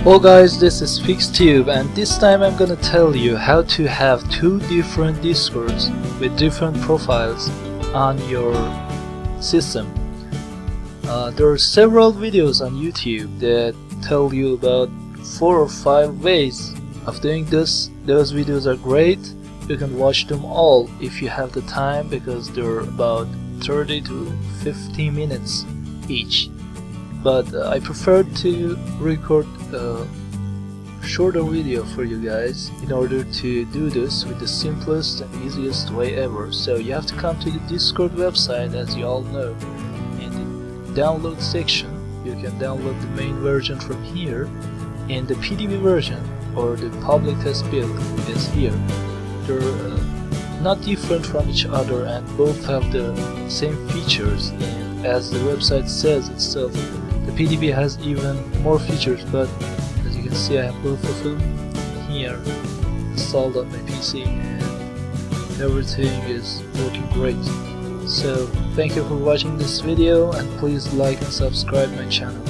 Well guys, this is FixTube, and this time I'm gonna tell you how to have two different Discords with different profiles on your system. There are several videos on YouTube that tell you about 4 or 5 ways of doing this. Those videos are great. You can watch them all if you have the time, because they're about 30 to 50 minutes each. But I prefer to record a shorter video for you guys in order to do this with the simplest and easiest way ever. So you have to come to the Discord website, as you all know. In the download section, you can download the main version from here, and the PTB version or the public test build is here. They're not different from each other and both have the same features, and as the website says itself, the PTB has even more features, but as you can see I have both of them here installed on my PC and everything is working great. So thank you for watching this video, and please like and subscribe my channel.